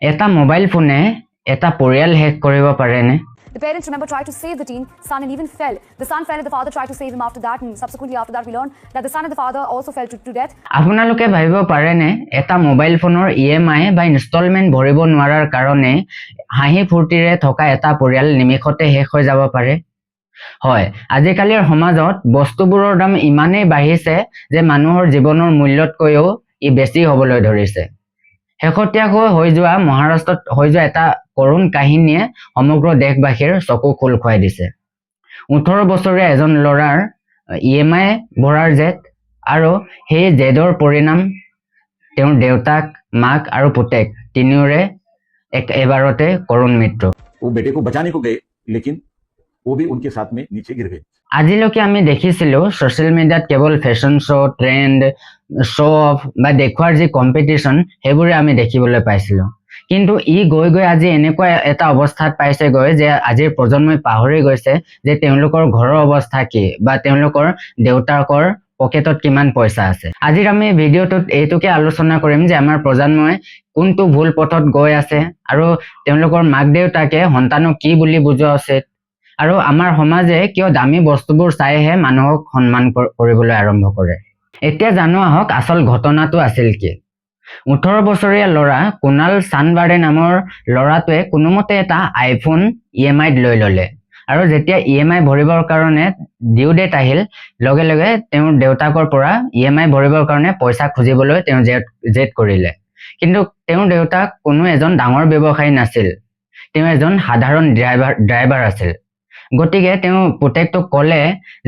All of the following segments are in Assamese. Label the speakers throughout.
Speaker 1: এটা মোবাইল ফোনে এটা পৰিয়াল শেষ কৰিব পাৰেনে?
Speaker 2: The parents, remember, tried to save the teen son and even fell. The son fell and the father tried to save him after that, and subsequently after that we learned that the son and the father also fell to death.
Speaker 1: আপোনালোকে ভাবিব পাৰেনে এটা মোবাইল ফোনৰ EMI বা ইনষ্টলমেণ্ট ভৰিব নোৱাৰাৰ কাৰণে হাঁহি ফূৰ্তিৰে থকা এটা পৰিয়াল নিমিষতে শেষ হৈ যাব পাৰে? হয়, আজিকালিৰ সমাজত বস্তুবোৰৰ দাম ইমানেই বাঢ়িছে যে মানুহৰ জীৱনৰ মূল্যতকৈও ই বেছি হ'বলৈ ধৰিছে। শেহতীয়াকৈ হৈ যোৱা মহাৰাষ্ট্ৰত হৈ যোৱা এটা কৰুণ কাহিনীয়ে সমগ্ৰ দেশবাসীৰ চকু খোল খুৱাই দিছে। 18 বছৰীয়া এজন ল'ৰাৰ EMI ভৰাৰ জেদ, আৰু সেই জেদৰ পৰিণাম তেওঁৰ দেউতাক, মাক আৰু পুতেক তিনিওৰে এবাৰতে কৰুণ মৃত্যু।
Speaker 3: वो बेटे को बचाने को गए लेकिन वो भी उनके साथ में नीचे गिर गए।
Speaker 1: আজিলৈকে আমি দেখিছিলোঁ ছ'চিয়েল মিডিয়াত কেৱল fashion show', trend, show' of বা দেখুৱাৰ যি কম্পিটিশ্যন সেইবোৰে আমি দেখিবলৈ পাইছিলোঁ। কিন্তু ই গৈ গৈ আজি এনেকুৱা এটা অৱস্থাত পাইছেগৈ যে আজিৰ প্ৰজন্মই পাহৰি গৈছে যে তেওঁলোকৰ ঘৰৰ অৱস্থা কি বা তেওঁলোকৰ দেউতাকৰ পকেটত কিমান পইচা আছে। আজিৰ আমি ভিডিঅ'টোত এইটোকে আলোচনা কৰিম যে আমাৰ প্ৰজন্মই কোনটো ভুল পথত গৈ আছে আৰু তেওঁলোকৰ মাক দেউতাকে সন্তানক কি বুলি বুজোৱা উচিত, আৰু আমাৰ সমাজে কিয় দামী বস্তুবোৰ চাইহে মানুহক সন্মান কৰিবলৈ আৰম্ভ কৰে। এতিয়া জানো আহক আচল ঘটনাটো আছিল কি। 18 বছৰীয়া ল'ৰা কুণাল চানবাৰে নামৰ ল'ৰাটোৱে কোনোমতে এটা আইফোন EMIত লৈ ল'লে, আৰু যেতিয়া EMI ভৰিবৰ কাৰণে ডিউ ডেট আহিল, লগে লগে তেওঁৰ দেউতাকৰ পৰা EMI ভৰিবৰ কাৰণে পইচা খুজিবলৈ তেওঁ জেদ কৰিলে। কিন্তু তেওঁৰ দেউতাক কোনো এজন ডাঙৰ ব্যৱসায়ী নাছিল, তেওঁ এজন সাধাৰণ ড্ৰাইভাৰ আছিল। গতিকে তেওঁ পুতেকটোক ক'লে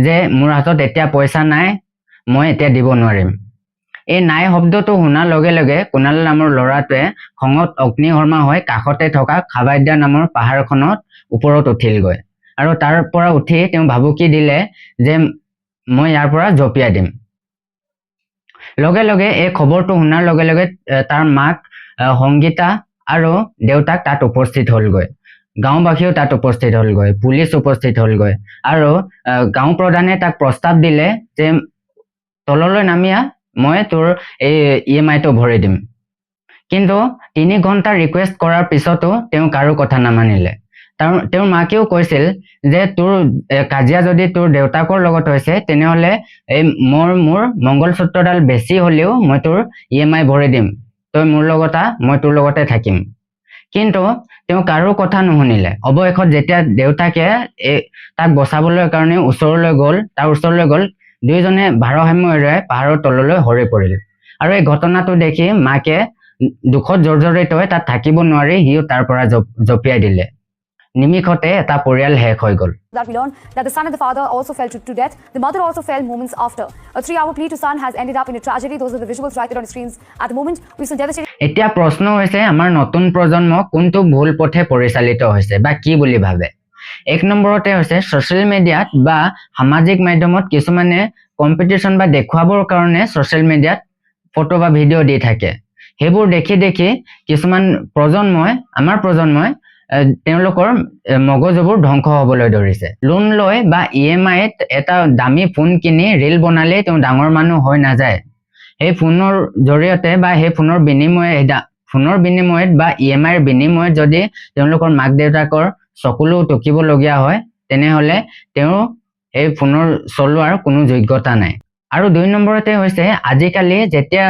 Speaker 1: যে মোৰ হাতত এতিয়া পইচা নাই, মই এতিয়া দিব নোৱাৰিম। এই নাই শব্দটো শুনাৰ লগে লগে কুণাল নামৰ ল'ৰাটোৱে খঙত অগ্নিশৰ্মা হৈ কাষতে থকা খাবাইদ্যা নামৰ পাহাৰখনত ওপৰত উঠিলগৈ, আৰু তাৰ পৰা উঠি তেওঁ ভাবুকি দিলে যে মই ইয়াৰ পৰা জঁপিয়াই দিম। লগে লগে এই খবৰটো শুনাৰ লগে লগে তাৰ মাক সংগীতা আৰু দেউতাক তাত উপস্থিত হ'লগৈ। গাঁওবাসীও তাত উপস্থিত হ'লগৈ, পুলিচ উপস্থিত হ'লগৈ, আৰু গাঁও প্ৰধানে তাক প্ৰস্তাৱ দিলে যে তললৈ নামিয়া, মই তোৰ এই EMIটো ভৰি দিম। কিন্তু 3 ঘণ্টা ৰিকুৱেষ্ট কৰাৰ পিছতো তেওঁ কাৰো কথা নামানিলে। তেওঁৰ মাকেও কৈছিল যে তোৰ কাজিয়া যদি তোৰ দেউতাকৰ লগত হৈছে তেনেহ'লে এই মোৰ মংগলসূত্ৰডাল বেছি হ'লেও মই তোৰ EMI ভৰি দিম, তই মোৰ লগত আহ, মই তোৰ লগতে থাকিম। কিন্তু তেওঁ কাৰো কথা নুশুনিলে। অৱশেষত যেতিয়া দেউতাকে তাক বচাবলৈ কাৰণে তাৰ ওচৰলৈ গ'ল, দুয়োজনে ভাৰসাম্য হেৰুৱাই পাহাৰৰ তললৈ সৰি পৰিল। আৰু এই ঘটনাটো দেখি মাকে দুখত জৰ্জৰিত হৈ তাত থাকিব নোৱাৰি সিও তাৰ পৰা জঁপিয়াই দিলে। নিমিষতে এটা পৰিয়াল শেষ হৈ গ'ল।
Speaker 2: That we learned that the son and the father also fell to death. The mother also fell moments after. A 3-hour plea to son has ended up in a tragedy. Those are the visuals right there on the screens at the moment. We saw devastating.
Speaker 1: এতিয়া প্ৰশ্ন হৈছে আমাৰ নতুন প্ৰজন্ম কোনটো ভুল পথে পৰিচালিত হৈছে বা কি বুলি ভাবে। 1 নম্বৰতে হৈছে ছ'চিয়েল মিডিয়াত বা সামাজিক মাধ্যমত কিছুমানে কম্পিটিশ্যন বা দেখুৱাবৰ কাৰণে ছ'চিয়েল মিডিয়াত ফটো বা ভিডিঅ' দি থাকে। সেইবোৰ দেখি দেখি কিছুমান আমাৰ প্ৰজন্মই তেওঁলোকৰ মগজুবোৰ ধ্বংস হ'বলৈ ধৰিছে। লোন লৈ বা EMIত এটা দামী ফোন কিনি ৰীল বনালেই তেওঁ ডাঙৰ মানুহ হৈ নাযায়। সেই ফোনৰ জৰিয়তে বা সেই ফোনৰ বিনিময়ত বা EMIৰ বিনিময়ত যদি তেওঁলোকৰ মাক দেউতাকৰ চকুলো টকিবলগীয়া হয় তেনেহ'লে তেওঁ সেই ফোনৰ চলোৱাৰ কোনো যোগ্যতা নাই। আৰু 2 নম্বৰতে হৈছে আজিকালি যেতিয়া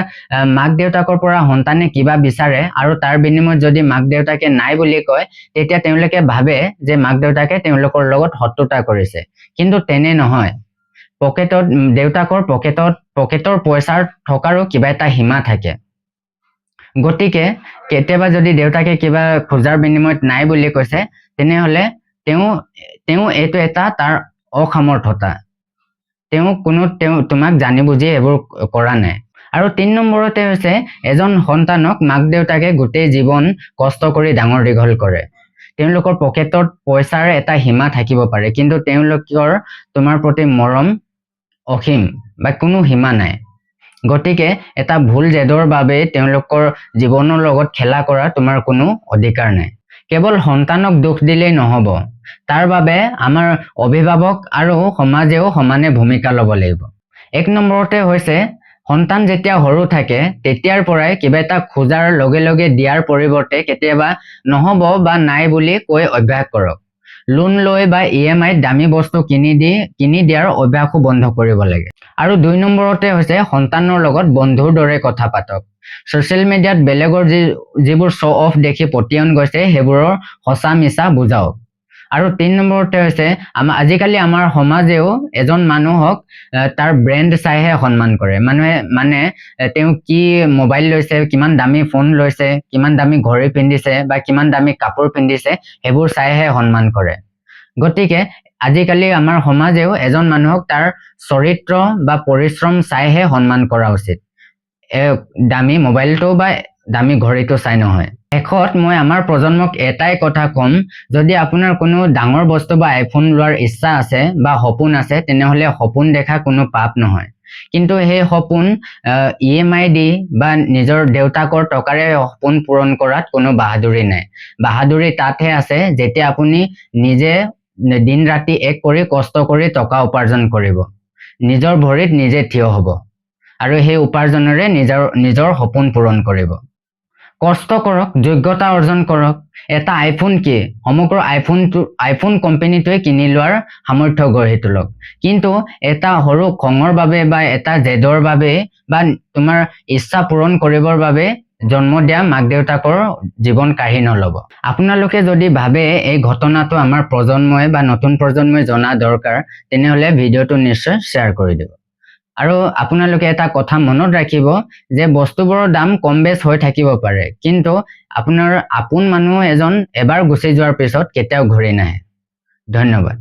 Speaker 1: মাক দেউতাকৰ পৰা সন্তানে কিবা বিচাৰে আৰু তাৰ বিনিময়ত যদি মাক দেউতাকে নাই বুলি কয়, তেতিয়া তেওঁলোকে ভাবে যে মাক দেউতাকে তেওঁলোকৰ লগত শত্ৰুতা কৰিছে। কিন্তু তেনে নহয়। দেউতাকৰ পকেটৰ পইচাৰ থকাৰো কিবা এটা সীমা থাকে। গতিকে কেতিয়াবা যদি দেউতাকে কিবা খোজাৰ বিনিময়ত নাই বুলি কৈছে তেনেহ'লে তেওঁ এইটো এটা তাৰ অসামৰ্থতা। তোমাক জানি বুজি এইবোৰ কৰা নাই। আৰু 3 নম্বৰতে হৈছে এজন সন্তানক মাক দেউতাকে গোটেই জীৱন কষ্ট কৰি ডাঙৰ দীঘল কৰে। তেওঁলোকৰ পকেটত পইচাৰ এটা সীমা থাকিব পাৰে, কিন্তু তেওঁলোকৰ তোমাৰ প্ৰতি মৰম অসীম বা কোনো সীমা নাই। গতিকে এটা ভুল জেদৰ বাবে তেওঁলোকৰ জীৱনৰ লগত খেলা কৰা তোমাৰ কোনো অধিকাৰ নাই। কেৱল সন্তানক দোষ দিলেই নহ'ব, তাৰ বাবে আমাৰ অভিভাৱক আৰু সমাজেও সমানে ভূমিকা ল'ব লাগিব। 1 নম্বৰতে হৈছে সন্তান যেতিয়া সৰু থাকে তেতিয়াৰ পৰাই কিবা এটা খোজাৰ লগে লগে দিয়াৰ পৰিৱৰ্তে কেতিয়াবা নহব বা নাই বুলি কৈ অভ্যাস কৰক। লোন লৈ বা EMI দামী বস্তু কিনি দিয়াৰ অভ্যাসো বন্ধ কৰিব লাগে। আৰু 2 নম্বৰতে হৈছে সন্তানৰ লগত বন্ধুৰ দৰে কথা পাতক। ছ'চিয়েল মিডিয়াত বেলেগৰ যিবোৰ শ্ব' অফ দেখি পতিয়ন গৈছে সেইবোৰৰ সঁচা মিছা বুজাওক। আৰু 3 নম্বৰতে হৈছে আজিকালি আমাৰ সমাজেও এজন মানুহক তাৰ ব্ৰেণ্ড চাইহে সন্মান কৰে। মানুহে তেওঁ কি মোবাইল লৈছে, কিমান দামী ফোন লৈছে, কিমান দামী ঘড়ী পিন্ধিছে বা কিমান দামী কাপোৰ পিন্ধিছে সেইবোৰ চাইহে সন্মান কৰে। গতিকে আজিকালি আমাৰ সমাজেও এজন মানুহক তাৰ চৰিত্ৰ বা পৰিশ্ৰম চাইহে সন্মান কৰা উচিত, দামী মোবাইলটো বা দামী ঘড়ীটো চাই নহয়। শেষত মই আমাৰ প্ৰজন্মক এটাই কথা ক'ম, যদি আপোনাৰ কোনো ডাঙৰ বস্তু বা আইফোন লোৱাৰ ইচ্ছা আছে বা সপোন আছে তেনেহ'লে সপোন দেখা কোনো পাপ নহয়। কিন্তু সেই সপোন EMI দি বা নিজৰ দেউতাকৰ টকাৰে সপোন পূৰণ কৰাত কোনো বাহাদুৰি নাই। বাহাদুৰি তাতহে আছে যেতিয়া আপুনি নিজে দিন ৰাতি এক কৰি কষ্ট কৰি টকা উপাৰ্জন কৰিব, নিজৰ ভৰিত নিজে থিয় হ'ব আৰু সেই উপাৰ্জনেৰে নিজৰ সপোন পূৰণ কৰিব। কষ্ট কৰক, যোগ্যতা অৰ্জন কৰক। এটা আইফোন কি সমগ্ৰ আইফোন কোম্পানীটোৱে কিনি লোৱাৰ সামৰ্থ্য গঢ়ি তোলক, কিন্তু এটা সৰু খঙৰ বাবে বা এটা জেদৰ বাবে বা তোমাৰ ইচ্ছা পূৰণ কৰিবৰ বাবে জন্ম দিয়া মাক দেউতাকৰ জীৱন কাঢ়ি নল'ব। আপোনালোকে যদি ভাবে এই ঘটনাটো আমাৰ প্ৰজন্মই বা নতুন প্ৰজন্মই জনা দৰকাৰ তেনেহ'লে ভিডিঅ'টো নিশ্চয় শ্বেয়াৰ কৰি দিব। আৰু আপোনালোকে এটা কথা মনত ৰাখিব যে বস্তুবোৰৰ দাম কম বেছ হৈ থাকিব পাৰে, কিন্তু আপোনাৰ আপোন মানুহ এজন এবাৰ গুচি যোৱাৰ পিছত কেতিয়াও ঘূৰি নাহে। ধন্যবাদ।